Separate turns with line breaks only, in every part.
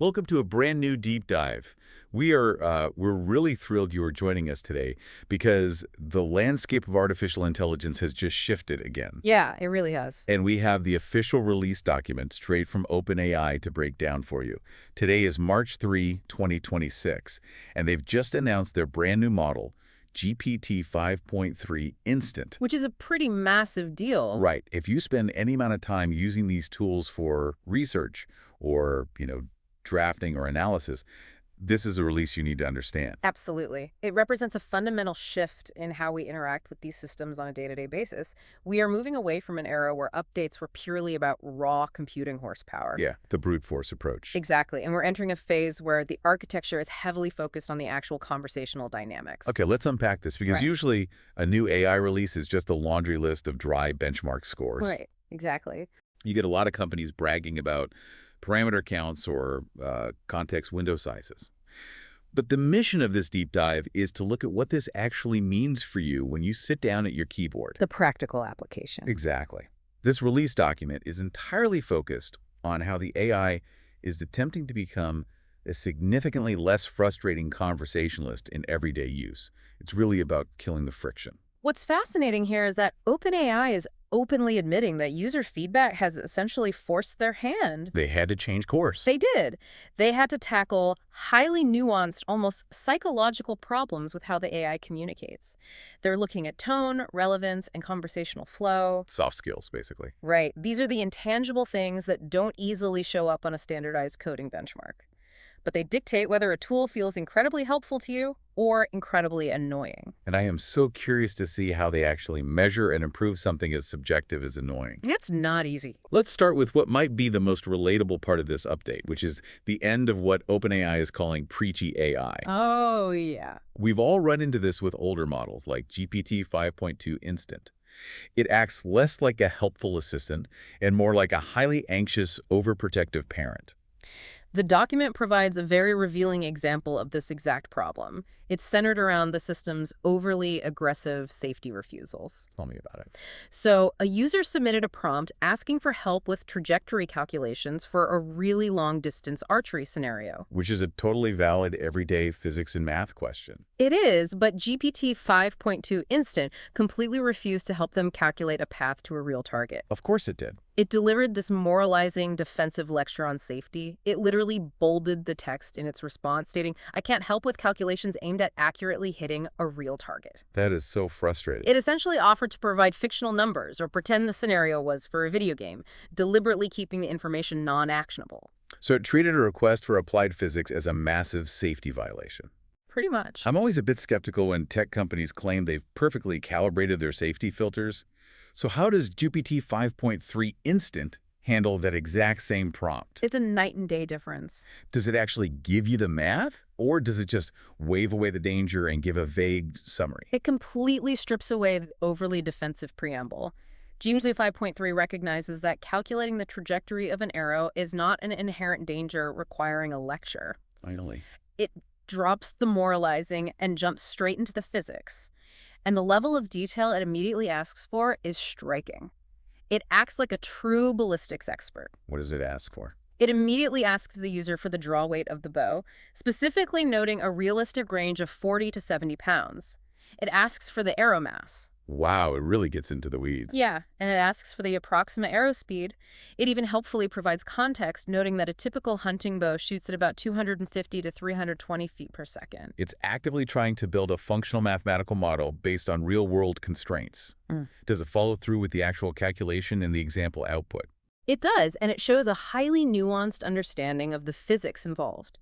Welcome to a brand new deep dive. We're really thrilled you are joining us today because the landscape of artificial intelligence has just shifted again.
Yeah, it really has.
And we have the official release document straight from OpenAI to break down for you. Today is March 3, 2026, and they've just announced their brand new model, GPT-5.3 Instant.
Which is a pretty massive deal.
Right. If you spend any amount of time using these tools for research or, drafting or analysis, this is a release you need to understand.
Absolutely. It represents a fundamental shift in how we interact with these systems on a day-to-day basis. We are moving away from an era where updates were purely about raw computing horsepower.
Yeah, the brute force approach.
Exactly. And we're entering a phase where the architecture is heavily focused on the actual conversational dynamics.
Okay, let's unpack this because
Right.
usually a new AI release is just a laundry list of dry benchmark scores.
Right. Exactly.
You get a lot of companies bragging about parameter counts or context window sizes. But the mission of this deep dive is to look at what this actually means for you when you sit down at your keyboard.
The practical application.
Exactly. This release document is entirely focused on how the AI is attempting to become a significantly less frustrating conversationalist in everyday use. It's really about killing the friction.
What's fascinating here is that OpenAI is openly admitting that user feedback has essentially forced their hand.
They had to change course.
They did. They had to tackle highly nuanced, almost psychological problems with how the AI communicates. They're looking at tone, relevance, and conversational flow.
Soft skills, basically.
Right. These are the intangible things that don't easily show up on a standardized coding benchmark. But they dictate whether a tool feels incredibly helpful to you or incredibly annoying.
And I am so curious to see how they actually measure and improve something as subjective as annoying.
That's not easy.
Let's start with what might be the most relatable part of this update, which is the end of what OpenAI is calling preachy AI.
Oh, yeah.
We've all run into this with older models like GPT-5.2 Instant. It acts less like a helpful assistant and more like a highly anxious, overprotective parent.
The document provides a very revealing example of this exact problem. It's centered around the system's overly aggressive safety refusals.
Tell me about it.
So, a user submitted a prompt asking for help with trajectory calculations for a really long-distance archery scenario.
Which is a totally valid everyday physics and math question.
It is, but GPT 5.2 Instant completely refused to help them calculate a path to a real target.
Of course it did.
It delivered this moralizing, defensive lecture on safety. It literally bolded the text in its response, stating, "I can't help with calculations aimed at accurately hitting a real target."
That is so frustrating.
It essentially offered to provide fictional numbers or pretend the scenario was for a video game, deliberately keeping the information non-actionable.
So it treated a request for applied physics as a massive safety violation.
Pretty much.
I'm always a bit skeptical when tech companies claim they've perfectly calibrated their safety filters. So how does GPT 5.3 Instant handle that exact same prompt?
It's a night and day difference.
Does it actually give you the math, or does it just wave away the danger and give a vague summary?
It completely strips away the overly defensive preamble. GPT 5.3 recognizes that calculating the trajectory of an arrow is not an inherent danger requiring a lecture.
Finally.
It drops the moralizing and jumps straight into the physics. And the level of detail it immediately asks for is striking. It acts like a true ballistics expert.
What does it ask for?
It immediately asks the user for the draw weight of the bow, specifically noting a realistic range of 40 to 70 pounds. It asks for the arrow mass.
Wow, it really gets into the weeds.
Yeah, and it asks for the approximate arrow speed. It even helpfully provides context, noting that a typical hunting bow shoots at about 250 to 320 feet per second.
It's actively trying to build a functional mathematical model based on real-world constraints. Does it follow through with the actual calculation and the example output?
It does, and it shows a highly nuanced understanding of the physics involved.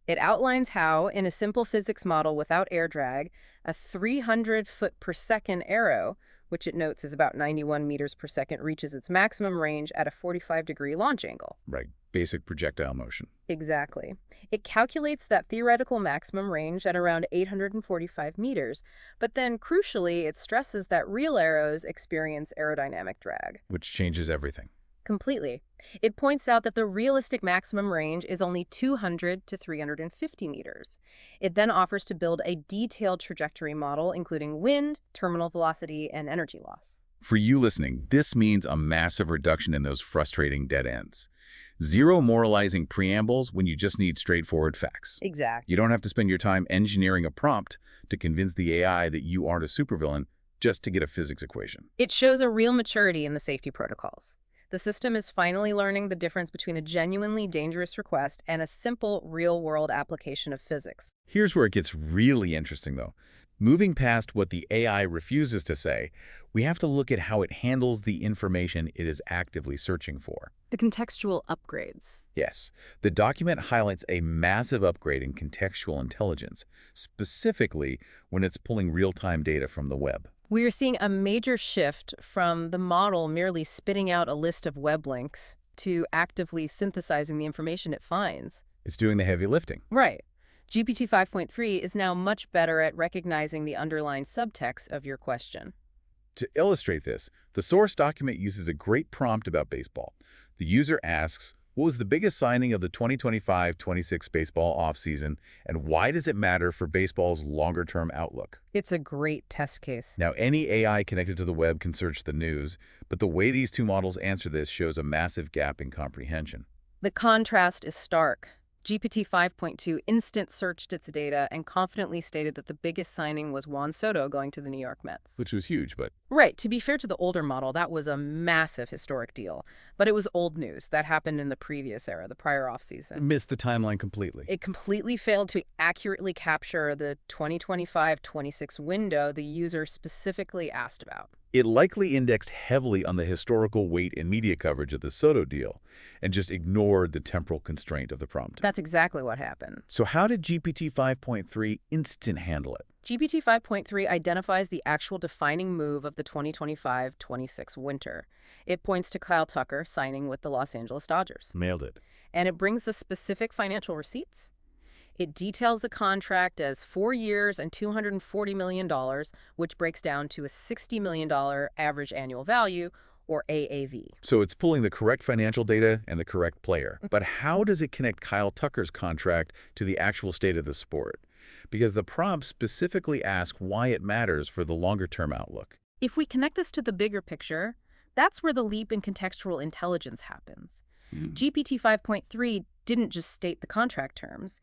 It outlines how, in a simple physics model without air drag, a 300 foot per second arrow, which it notes is about 91 meters per second, reaches its maximum range at a 45-degree launch angle.
Right, basic projectile motion.
Exactly. It calculates that theoretical maximum range at around 845 meters, but then, crucially, it stresses that real arrows experience aerodynamic drag.
Which changes everything.
Completely. It points out that the realistic maximum range is only 200 to 350 meters. It then offers to build a detailed trajectory model, including wind, terminal velocity, and energy loss.
For you listening, this means a massive reduction in those frustrating dead ends. Zero moralizing preambles when you just need straightforward facts.
Exactly.
You don't have to spend your time engineering a prompt to convince the AI that you aren't a supervillain just to get a physics equation.
It shows a real maturity in the safety protocols. The system is finally learning the difference between a genuinely dangerous request and a simple, real-world application of physics.
Here's where it gets really interesting, though. Moving past what the AI refuses to say, we have to look at how it handles the information it is actively searching for.
The contextual upgrades.
Yes, the document highlights a massive upgrade in contextual intelligence, specifically when it's pulling real-time data from the web.
We are seeing a major shift from the model merely spitting out a list of web links to actively synthesizing the information it finds.
It's doing the heavy lifting.
Right. GPT 5.3 is now much better at recognizing the underlying subtext of your question.
To illustrate this, the source document uses a great prompt about baseball. The user asks, what was the biggest signing of the 2025-26 baseball offseason, and why does it matter for baseball's longer-term outlook?
It's a great test case.
Now, any AI connected to the web can search the news, but the way these two models answer this shows a massive gap in comprehension.
The contrast is stark. GPT 5.2 Instant searched its data and confidently stated that the biggest signing was Juan Soto going to the New York Mets.
Which was huge, but...
Right. To be fair to the older model, that was a massive historic deal. But it was old news. That happened in the previous era, the prior offseason.
Missed the timeline completely.
It completely failed to accurately capture the 2025-26 window the user specifically asked about.
It likely indexed heavily on the historical weight and media coverage of the Soto deal and just ignored the temporal constraint of the prompt.
That's exactly what happened.
So how did GPT 5.3 Instant handle it?
GPT 5.3 identifies the actual defining move of the 2025-26 winter. It points to Kyle Tucker signing with the Los Angeles Dodgers.
Nailed it.
And it brings the specific financial receipts. It details the contract as 4 years and $240 million, which breaks down to a $60 million average annual value, or AAV.
So it's pulling the correct financial data and the correct player. But how does it connect Kyle Tucker's contract to the actual state of the sport? Because the prompt specifically asks why it matters for the longer-term outlook.
If we connect this to the bigger picture, that's where the leap in contextual intelligence happens. GPT 5.3 didn't just state the contract terms.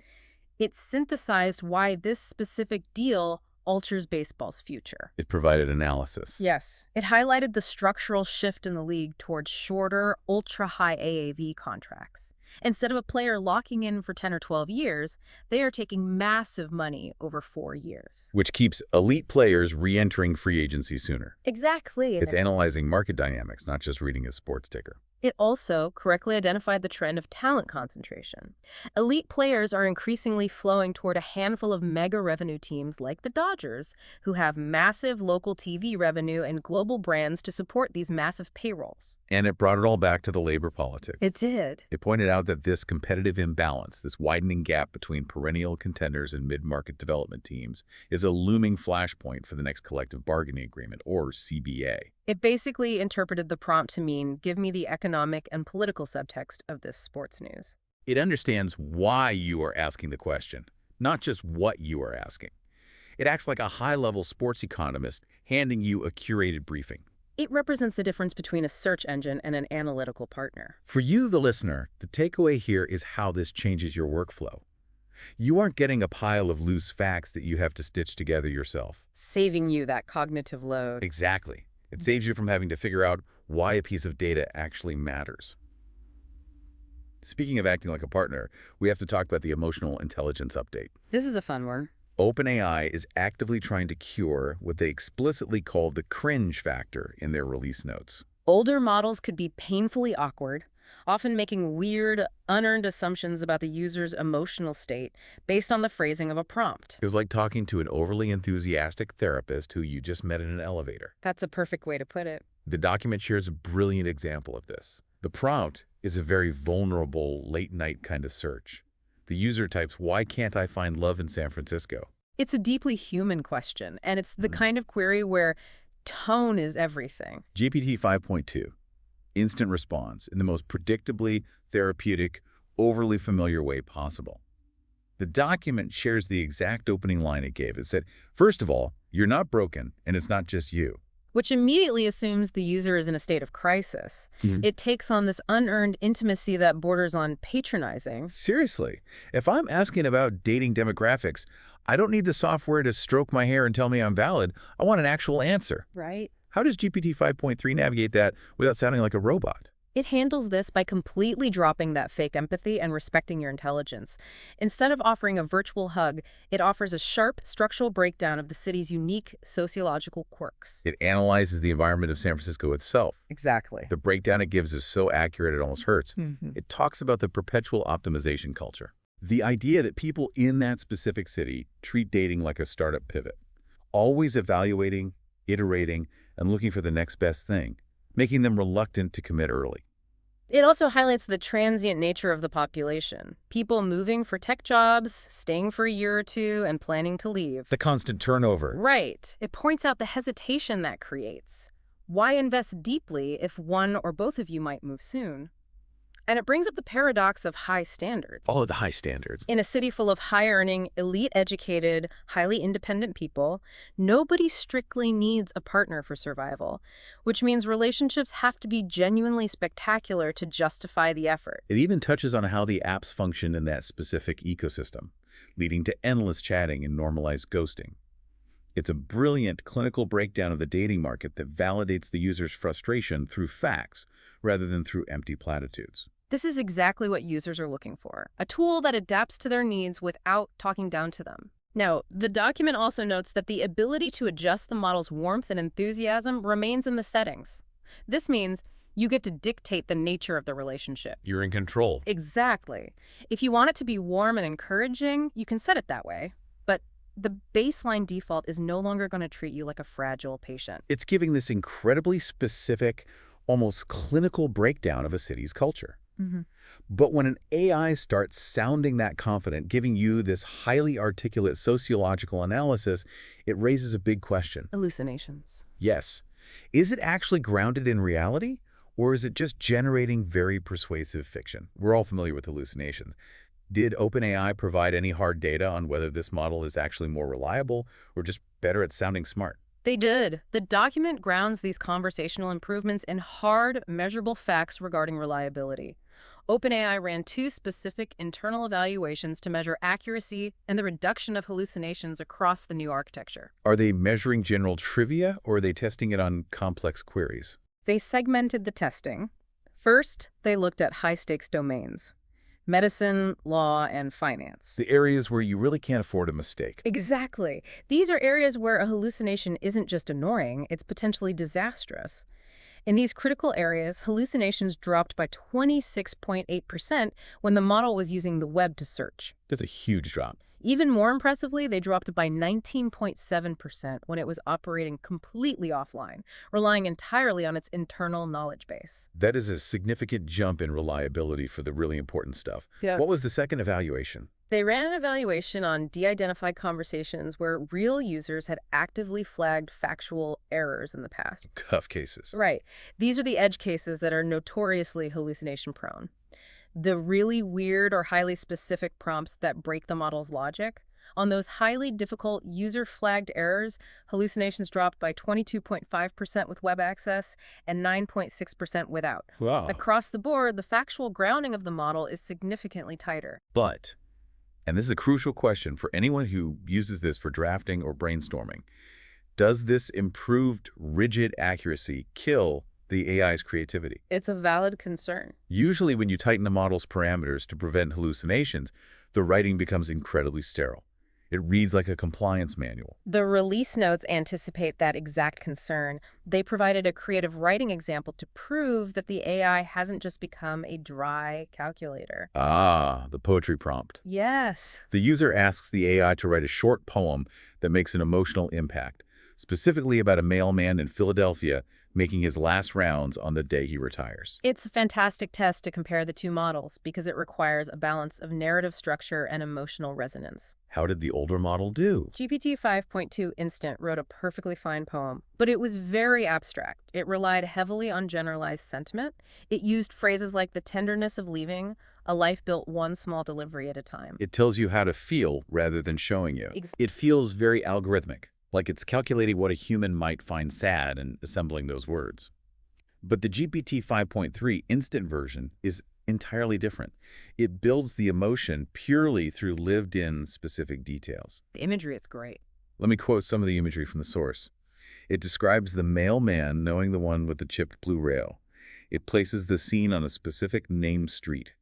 It synthesized why this specific deal alters baseball's future.
It provided analysis.
Yes. It highlighted the structural shift in the league towards shorter, ultra-high AAV contracts. Instead of a player locking in for 10 or 12 years, they are taking massive money over 4 years.
Which keeps elite players re-entering free agency sooner.
Exactly.
It's analyzing market dynamics, not just reading a sports ticker.
It also correctly identified the trend of talent concentration. Elite players are increasingly flowing toward a handful of mega revenue teams like the Dodgers, who have massive local TV revenue and global brands to support these massive payrolls.
And it brought it all back to the labor politics.
It did.
It pointed out that this competitive imbalance, this widening gap between perennial contenders and mid-market development teams, is a looming flashpoint for the next collective bargaining agreement, or CBA.
It basically interpreted the prompt to mean, give me the economic and political subtext of this sports news.
It understands why you are asking the question, not just what you are asking. It acts like a high-level sports economist handing you a curated briefing.
It represents the difference between a search engine and an analytical partner.
For you, the listener, the takeaway here is how this changes your workflow. You aren't getting a pile of loose facts that you have to stitch together yourself.
Saving you that cognitive load.
Exactly. It saves you from having to figure out why a piece of data actually matters. Speaking of acting like a partner, we have to talk about the emotional intelligence update.
This is a fun one.
OpenAI is actively trying to cure what they explicitly call the cringe factor in their release notes.
Older models could be painfully awkward, often making weird, unearned assumptions about the user's emotional state based on the phrasing of a prompt.
It was like talking to an overly enthusiastic therapist who you just met in an elevator.
That's a perfect way to put it.
The document shares a brilliant example of this. The prompt is a very vulnerable, late-night kind of search. The user types, "Why can't I find love in San Francisco?"
It's a deeply human question, and it's the kind of query where tone is everything.
GPT 5.2 Instant response in the most predictably therapeutic, overly familiar way possible. The document shares the exact opening line it gave. It said, first of all, you're not broken, and it's not just you.
which immediately assumes the user is in a state of crisis.
Mhm.
It takes on this unearned intimacy that borders on patronizing.
Seriously, if I'm asking about dating demographics, I don't need the software to stroke my hair and tell me I'm valid. I want an actual answer.
Right.
How does GPT 5.3 navigate that without sounding like a robot?
It handles this by completely dropping that fake empathy and respecting your intelligence. Instead of offering a virtual hug, it offers a sharp structural breakdown of the city's unique sociological quirks.
It analyzes the environment of San Francisco itself.
Exactly.
The breakdown it gives is so accurate it almost hurts.
Mhm.
It talks about the perpetual optimization culture. The idea that people in that specific city treat dating like a startup pivot, always evaluating, iterating, and looking for the next best thing, making them reluctant to commit early.
It also highlights the transient nature of the population. People moving for tech jobs, staying for a year or two, and planning to leave.
The constant turnover.
Right. It points out the hesitation that creates. Why invest deeply if one or both of you might move soon? And it brings up the paradox of high standards.
All of the high standards.
In a city full of high-earning, elite-educated, highly independent people, nobody strictly needs a partner for survival, which means relationships have to be genuinely spectacular to justify the effort.
It even touches on how the apps function in that specific ecosystem, leading to endless chatting and normalized ghosting. It's a brilliant clinical breakdown of the dating market that validates the user's frustration through facts rather than through empty platitudes.
This is exactly what users are looking for, a tool that adapts to their needs without talking down to them. Now, the document also notes that the ability to adjust the model's warmth and enthusiasm remains in the settings. This means you get to dictate the nature of the relationship.
You're in control.
Exactly. If you want it to be warm and encouraging, you can set it that way. But the baseline default is no longer going to treat you like a fragile patient.
It's giving this incredibly specific, almost clinical breakdown of a city's culture. But when an AI starts sounding that confident, giving you this highly articulate sociological analysis, it raises a big question.
Hallucinations.
Yes. Is it actually grounded in reality, or is it just generating very persuasive fiction? We're all familiar with hallucinations. Did OpenAI provide any hard data on whether this model is actually more reliable or just better at sounding smart?
They did. The document grounds these conversational improvements in hard, measurable facts regarding reliability. OpenAI ran 2 specific internal evaluations to measure accuracy and the reduction of hallucinations across the new architecture.
Are they measuring general trivia, or are they testing it on complex queries?
They segmented the testing. First, they looked at high-stakes domains: medicine, law, and finance.
The areas where you really can't afford a mistake.
Exactly. These are areas where a hallucination isn't just annoying, it's potentially disastrous. In these critical areas, hallucinations dropped by 26.8% when the model was using the web to search.
That's a huge drop.
Even more impressively, they dropped by 19.7% when it was operating completely offline, relying entirely on its internal knowledge base.
That is a significant jump in reliability for the really important stuff.
Yeah.
What was the second evaluation?
They ran an evaluation on de-identified conversations where real users had actively flagged factual errors in the past.
Tough cases.
Right. These are the edge cases that are notoriously hallucination-prone. The really weird or highly specific prompts that break the model's logic. On those highly difficult user-flagged errors, hallucinations dropped by 22.5% with web access and 9.6% without.
Wow.
Across the board, the factual grounding of the model is significantly tighter.
But, and this is a crucial question for anyone who uses this for drafting or brainstorming, does this improved rigid accuracy kill the AI's creativity?
It's a valid concern.
Usually when you tighten the model's parameters to prevent hallucinations, the writing becomes incredibly sterile. It reads like a compliance manual.
The release notes anticipate that exact concern. They provided a creative writing example to prove that the AI hasn't just become a dry calculator.
Ah, the poetry prompt.
Yes.
The user asks the AI to write a short poem that makes an emotional impact, specifically about a mailman in Philadelphia making his last rounds on the day he retires.
It's a fantastic test to compare the two models because it requires a balance of narrative structure and emotional resonance.
How did the older model do?
GPT-5.2 Instant wrote a perfectly fine poem, but it was very abstract. It relied heavily on generalized sentiment. It used phrases like the tenderness of leaving, a life built one small delivery at a time.
It tells you how to feel rather than showing you. It feels very algorithmic. like it's calculating what a human might find sad and assembling those words. But the GPT 5.3 Instant version is entirely different. It builds the emotion purely through lived-in specific details.
The imagery is great.
Let me quote some of the imagery from the source. It describes the mailman knowing the one with the chipped blue rail. It places the scene on a specific named street.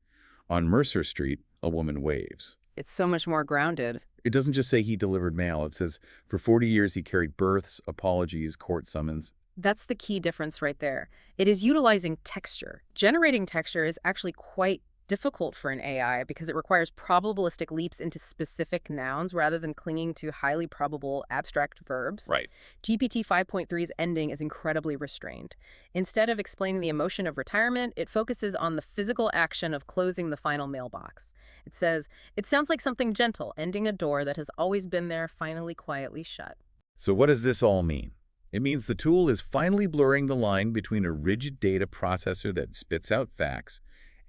On Mercer Street, a woman waves.
It's so much more grounded.
It doesn't just say he delivered mail. It says for 40 years he carried births, apologies, court summons.
That's the key difference right there. It is utilizing texture. Generating texture is actually quite difficult for an AI because it requires probabilistic leaps into specific nouns rather than clinging to highly probable abstract verbs.
Right.
GPT 5.3's ending is incredibly restrained. Instead of explaining the emotion of retirement, it focuses on the physical action of closing the final mailbox. It says, "It sounds like something gentle, ending a door that has always been there, finally quietly shut."
So what does this all mean? It means the tool is finally blurring the line between a rigid data processor that spits out facts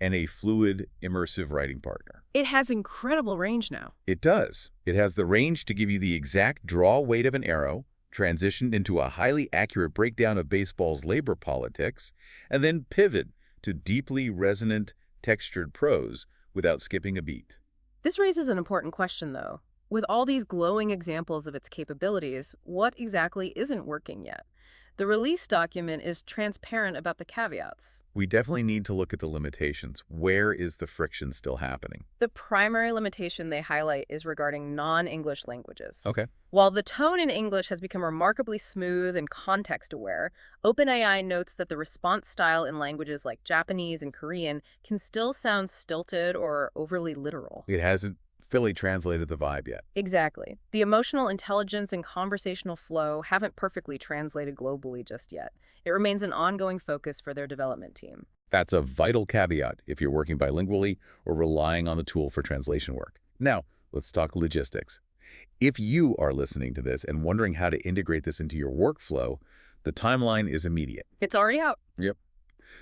and a fluid, immersive writing partner.
It has incredible range now.
It does. It has the range to give you the exact draw weight of an arrow, transitioned into a highly accurate breakdown of baseball's labor politics, and then pivot to deeply resonant, textured prose without skipping a beat.
This raises an important question, though. With all these glowing examples of its capabilities, what exactly isn't working yet? The release document is transparent about the caveats.
We definitely need to look at the limitations. Where is the friction still happening?
The primary limitation they highlight is regarding non-English languages.
Okay.
While the tone in English has become remarkably smooth and context-aware, OpenAI notes that the response style in languages like Japanese and Korean can still sound stilted or overly literal.
It hasn't fully translated the vibe yet.
Exactly. The emotional intelligence and conversational flow haven't perfectly translated globally just yet. It remains an ongoing focus for their development team.
That's a vital caveat if you're working bilingually or relying on the tool for translation work. Now, let's talk logistics. If you are listening to this and wondering how to integrate this into your workflow, the timeline is immediate.
It's already out.
Yep.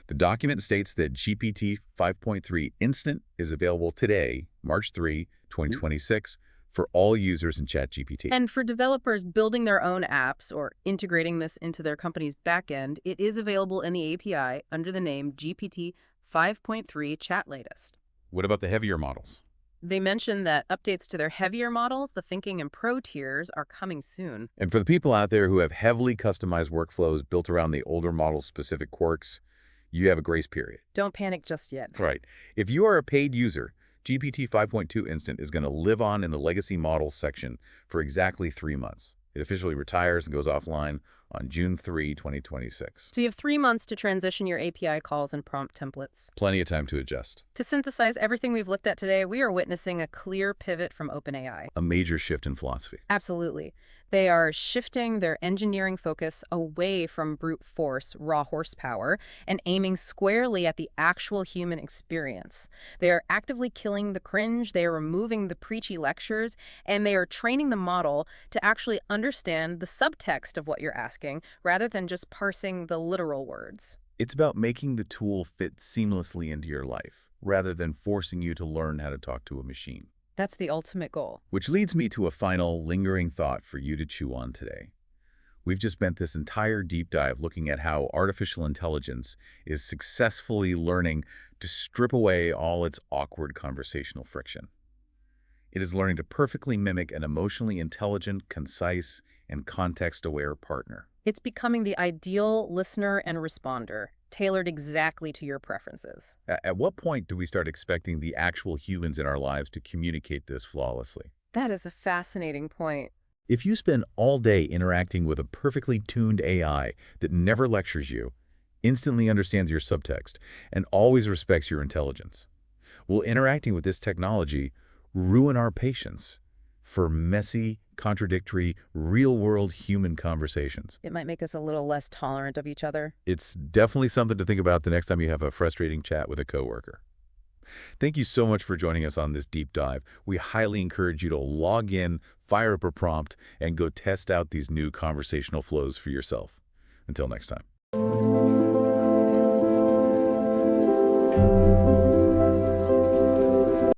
The document states that GPT 5.3 Instant is available today, March 3, 2026, for all users in ChatGPT.
And for developers building their own apps or integrating this into their company's backend, it is available in the API under the name GPT 5.3 Chat Latest.
What about the heavier models?
They mention that updates to their heavier models, the Thinking and Pro tiers, are coming soon.
And for the people out there who have heavily customized workflows built around the older model's specific quirks, you have a grace period.
Don't panic just yet.
Right. If you are a paid user, GPT 5.2 Instant is going to live on in the legacy models section for exactly 3 months. It officially retires and goes offline on June 3, 2026.
So you have 3 months to transition your API calls and prompt templates.
Plenty of time to adjust.
To synthesize everything we've looked at today, we are witnessing a clear pivot from OpenAI.
A major shift in philosophy.
Absolutely. They are shifting their engineering focus away from brute force, raw horsepower, and aiming squarely at the actual human experience. They are actively killing the cringe, they are removing the preachy lectures, and they are training the model to actually understand the subtext of what you're asking, rather than just parsing the literal words.
It's about making the tool fit seamlessly into your life, rather than forcing you to learn how to talk to a machine.
That's the ultimate goal.
Which leads me to a final, lingering thought for you to chew on today. We've just spent this entire deep dive looking at how artificial intelligence is successfully learning to strip away all its awkward conversational friction. It is learning to perfectly mimic an emotionally intelligent, concise, and context-aware partner.
It's becoming the ideal listener and responder, tailored exactly to your preferences.
At what point do we start expecting the actual humans in our lives to communicate this flawlessly?
That is a fascinating point.
If you spend all day interacting with a perfectly tuned AI that never lectures you, instantly understands your subtext, and always respects your intelligence, will interacting with this technology ruin our patience for messy, contradictory, real-world human conversations?
It might make us a little less tolerant of each other.
It's definitely something to think about the next time you have a frustrating chat with a coworker. Thank you so much for joining us on this deep dive. We highly encourage you to log in, fire up a prompt, and go test out these new conversational flows for yourself. Until next time.